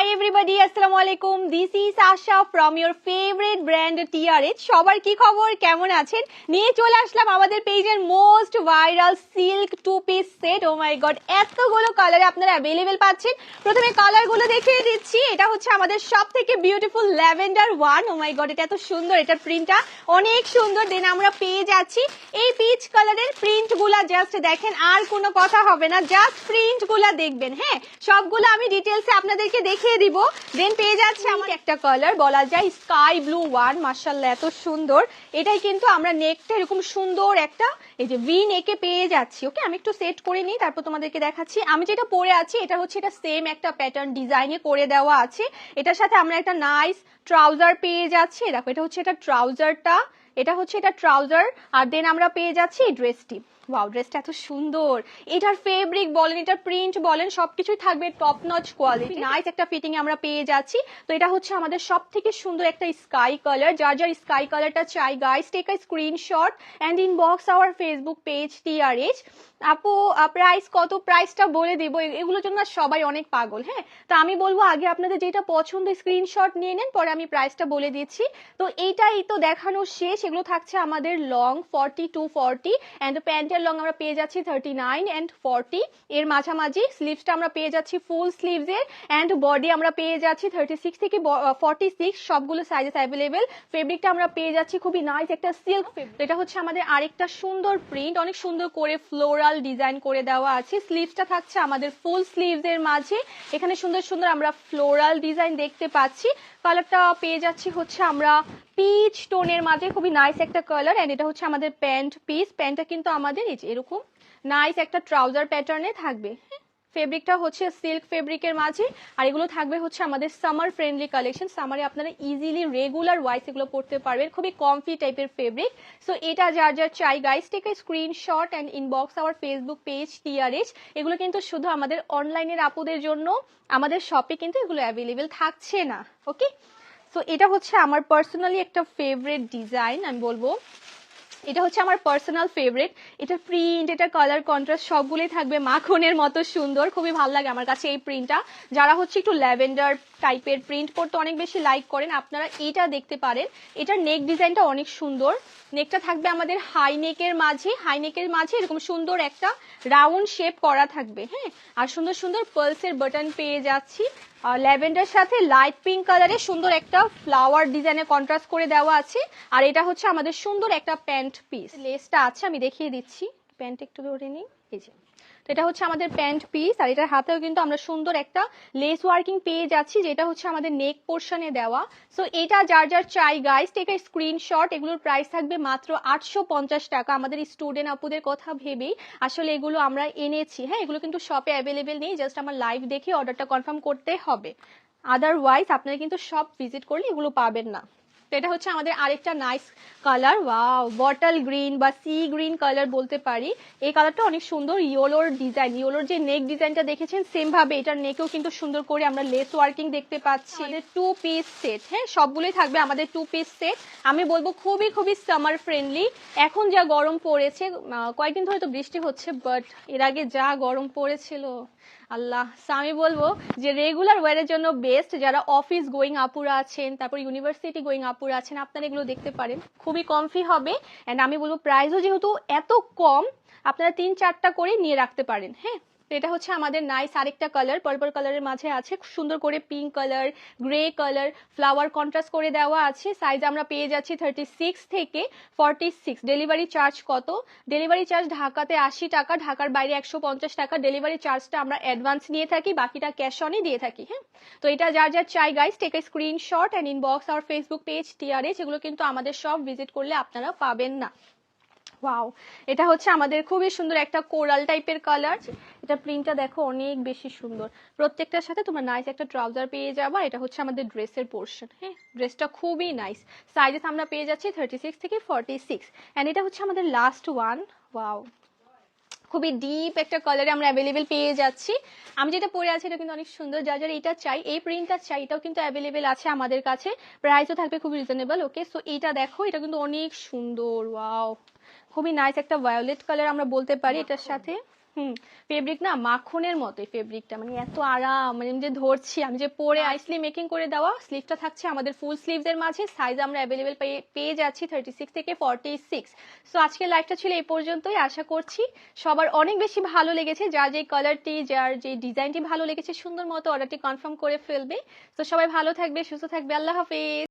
Hi everybody, আসসালামু আলাইকুম. This is Asha from your favorite brand TRH. সবার কি খবর, কেমন আছেন? নিয়ে চলে আসলাম আমাদের পেজের most viral silk two piece set. Oh my god, এতগুলো কালারে আপনারা অ্যাভেলেবেল পাচ্ছেন. প্রথমে কালারগুলো দেখিয়ে দিচ্ছি. এটা হচ্ছে আমাদের সবথেকে beautiful lavender one. O my god, এটা এত সুন্দর, এটার প্রিন্টটা অনেক সুন্দর. দেন আমরা পেয়ে যাচ্ছি এই পিচ কালারের প্রিন্টগুলা. জাস্ট দেখেন, আর কোনো কথা হবে না, জাস্ট প্রিন্টগুলা দেখবেন. হ্যাঁ, সবগুলো আমি ডিটেলসে আপনাদেরকে দেখিয়ে দিব. দেন পেয়ে যাচ্ছে আমার একটা কালার, বলা যায় স্কাই ব্লু ওয়ান. মাশাআল্লাহ, এত সুন্দর. এটাই কিন্তু আমরা নেকটা এরকম সুন্দর একটা এই যে ভি নেকে পেয়ে যাচ্ছি. ওকে, আমি একটু সেট করে নিই, তারপর তোমাদেরকে দেখাচ্ছি. আমি যেটা পরে আছি এটা হচ্ছে, এটা সেম একটা প্যাটার্ন ডিজাইনে করে দেওয়া আছে. এটার সাথে আমরা একটা নাইস ট্রাউজার পেয়ে যাচ্ছি. দেখো, এটা হচ্ছে এটা ট্রাউজারটা, এটা হচ্ছে এটা ট্রাউজার. আর দেন আমরা পেয়ে যাচ্ছি এই ড্রেসটি. ওয়াও, ড্রেসটা এত সুন্দর. এটার ফেব্রিক বলেন, এটার প্রিন্ট বলেন, সবকিছুই থাকবে টপ নচ কোয়ালিটি. নাইস একটা ফিটিং এ আমরা পেয়ে যাচ্ছি. তো এটা হচ্ছে আমাদের সবথেকে সুন্দর একটা স্কাই কালার. যার যার স্কাই কালারটা চাই, guys take a screenshot and inbox our Facebook page TRH. আপু প্রাইস কত, প্রাইসটা বলে দিব. এগুলোর জন্য সবাই অনেক পাগল. হ্যাঁ, তো আমি বলবো আগে আপনাদের যেটা পছন্দ স্ক্রিনশট নিয়ে নেন, পরে আমি প্রাইসটা বলে দিচ্ছি. তো এইটাই তো দেখানো শেষ. এগুলো থাকছে আমাদের লং 40 to 40 এন্ড প্যান্টের লং আমরা পেয়ে যাচ্ছি 39 and 40. এর মাঝামাঝি স্লিভসটা আমরা পেয়ে যাচ্ছি ফুল স্লিভস এর, এন্ড বডি আমরা পেয়ে যাচ্ছি 36 থেকে 46. সবগুলো সাইজেস অ্যাভেলেবেল. ফেব্রিকটা আমরা পেয়ে যাচ্ছি খুবই নাইস একটা সিল্ক ফেব্রিক. এটা হচ্ছে আমাদের আরেকটা সুন্দর প্রিন্ট, অনেক সুন্দর করে ফ্লোরাল ডিজাইন করে দেওয়া আছে. স্লিভসটা থাকছে আমাদের ফুল স্লিভস এর মাঝে. এখানে সুন্দর সুন্দর আমরা ফ্লোরাল ডিজাইন দেখতে পাচ্ছি. কালারটা পেয়ে যাচ্ছি হচ্ছে আমরা পিচ টোনের মাঝে, খুবই নাইস একটা কালার. এন্ড এটা হচ্ছে আমাদের প্যান্ট পিস. প্যান্টটা কিন্তু আমাদের এই যে এরকম নাইস একটা ট্রাউজার প্যাটার্নে থাকবে. ফেব্রিকটা হচ্ছে সিল্ক ফেব্রিকের মাঝে. আর এগুলো থাকবে হচ্ছে আমাদের সামার ফ্রেন্ডলি কালেকশন. সামারে আপনারা ইজিলি রেগুলার ওয়াইজ এগুলো পড়তে পারবেন. খুবই কমফি টাইপের ফেব্রিক. সো এটা যার যার চাই, guys take a screenshot and inbox our Facebook page TRH. এগুলো কিন্তু শুধু আমাদের অনলাইনের আপুদের জন্য, আমাদের শপে কিন্তু এগুলো অ্যাভেলেবেল থাকছে না. ওকে, সো এটা হচ্ছে আমার পার্সোনালি একটা ফেভারিট ডিজাইন. আমি বলবো এটা হচ্ছে আমার পার্সোনাল ফেভারিট. এটা প্রিন্ট, এটা কালার কন্ট্রাস্ট সবগুলোই থাকবে মাখনের মতো সুন্দর. খুবই ভালো লাগে আমার কাছে এই প্রিন্টটা. যারা হচ্ছে একটু ল্যাভেন্ডার টাইপের প্রিন্ট পরতে অনেক বেশি লাইক করেন, আপনারা এটা দেখতে পারেন. এটার নেক ডিজাইনটা অনেক সুন্দর. নেকটা থাকবে আমাদের হাই নেকের মাঝে. হাই নেকের মাঝে এরকম সুন্দর একটা রাউন্ড শেপ করা থাকবে. হ্যাঁ, আর সুন্দর সুন্দর পার্লসের বাটন পেয়ে যাচ্ছি. ল্যাভেন্ডার সাথে লাইট পিঙ্ক কালারে সুন্দর একটা ফ্লাওয়ার ডিজাইনে কন্ট্রাস্ট করে দেওয়া আছে. আর এটা হচ্ছে আমাদের সুন্দর একটা প্যান্ট পিস. লেসটা আছে, আমি দেখিয়ে দিচ্ছি. প্যান্ট একটু ধরে নিই. এই যে, তো এটা হচ্ছে আমাদের প্যান্ট পিস. আর এটার হাতেও কিন্তু আমরা সুন্দর একটা লেস ওয়ার্কিং পেয়ে যাচ্ছি, যেটা হচ্ছে আমাদের নেক পোর্শনে দেওয়া. সো এটা যার যার চাই, গাইস টেক আ স্ক্রিনশট. এগুলোর প্রাইস থাকবে মাত্র 850 টাকা. আমাদের স্টুডেন্ট আপুদের কথা ভেবেই আসলে এগুলো আমরা এনেছি. হ্যাঁ, এগুলো কিন্তু শপে অ্যাভেলেবেল নেই. জাস্ট আমার লাইভ দেখে অর্ডারটা কনফার্ম করতে হবে. আদারওয়াইজ আপনারা কিন্তু শপ ভিজিট করলে এগুলো পাবেন না. তো এটা হচ্ছে আমাদের আরেকটা nice colour. Wow, bottle green বা সি গ্রিন কালার বলতে পারি. এই কালারটা অনেক সুন্দর. ইয়েলোর ডিজাইন, ইয়েলোর যে নেক ডিজাইনটা দেখেছেন সেম ভাবে এটার নেকেও কিন্তু সুন্দর করে আমরা লেস ওয়ার্কিং দেখতে পাচ্ছি. আমাদের টু পিস সেট. হ্যাঁ, সবগুলোই থাকবে আমাদের টু পিস সেট. আমি বলবো খুবই খুবই সামার ফ্রেন্ডলি. এখন যা গরম পড়েছে, কয়েকদিন ধরে তো বৃষ্টি হচ্ছে, বাট এর আগে যা গরম পড়েছিল আল্লাহ. আমি বলবো যে রেগুলার ওয়ারের জন্য বেস্ট. যারা অফিস গোয়িং আপুরা আছেন, তারপর ইউনিভার্সিটি গোয়িং আপুরা আছেন, আপনারা এগুলো দেখতে পারেন. খুবই কমফি হবে. এন্ড আমি বলবো প্রাইসও যেহেতু এত কম, আপনারা 3-4টা করে নিয়ে রাখতে পারেন. হ্যাঁ, এটা হচ্ছে আমাদের নাইস আরেকটা কালার. পার্পল কালারের মাঝে আছে সুন্দর করে pink colour, grey colour, flower contrast করে দেওয়া আছে. সাইজ আমরা পেয়ে যাচ্ছি 36 থেকে 46. ডেলিভারি চার্জ কত? ডেলিভারি চার্জ ঢাকাতে 80 টাকা, ঢাকার বাইরে 150 টাকা. ডেলিভারি চার্জটা আমরা অ্যাডভান্স নিয়ে থাকি, বাকিটা ক্যাশ অনে দিয়ে থাকি. হ্যাঁ, তো এটা যার যার চাই, guys take a screenshot and inbox our Facebook page TRH. এগুলো কিন্তু আমাদের সব ভিজিট করলে আপনারা পাবেন না. ওয়াও, এটা হচ্ছে আমাদের খুবই সুন্দর একটা কোরাল টাইপের কালার. এটা প্রিন্টটা দেখো অনেক বেশি সুন্দর. প্রত্যেকটার সাথে তোমরা নাইস একটা ট্রাউজার পেয়ে যাবা. এটা হচ্ছে আমাদের ড্রেসের পোর্শন. হ্যাঁ, ড্রেসটা খুবই নাইস. সাইজেস আমরা পেয়ে যাচ্ছি 36 থেকে 46. এন্ড এটা হচ্ছে আমাদের লাস্ট ওয়ান. ওয়াও, খুবই ডিপ একটা কালারে আমরা অ্যাভেলেবেল পেয়ে যাচ্ছি. আমি যেটা পরে আছি এটা কিন্তু অনেক সুন্দর. যার যার এটা চাই, এই প্রিন্টটা চাই, এটাও কিন্তু অ্যাভেলেবেল আছে আমাদের কাছে. প্রাইসও থাকবে খুবই রিজনেবল. ওকে, সো এটা দেখো, এটা কিন্তু অনেক সুন্দর. ওয়াও, খুবই নাইস একটা ভায়োলেট কালার আমরা বলতে পারি এটার সাথে. হুম, ফেব্রিক না মাখনের মতোই ফেব্রিকটা, মানে এত আরাম, মানে আমি যে ধরছি, আমি যে পরে আইসলি মেকিং করে দেওয়া। স্লিভটা থাকছে আমাদের ফুল স্লিভস এর মাঝে, সাইজ আমরা অ্যাভেলেবেল পেয়ে যাচ্ছি 36 থেকে 46। সো আজকের লাইভটা ছিল এই পর্যন্তই, আশা করছি সবার অনেক বেশি ভালো লেগেছে। যার যে কালারটি, যার যে ডিজাইনটি ভালো লেগেছে, সুন্দর মতো অর্ডারটি কনফার্ম করে ফেলবে। তো সবাই ভালো থাকবে, সুস্থ থাকবে, আল্লাহ হাফেজ।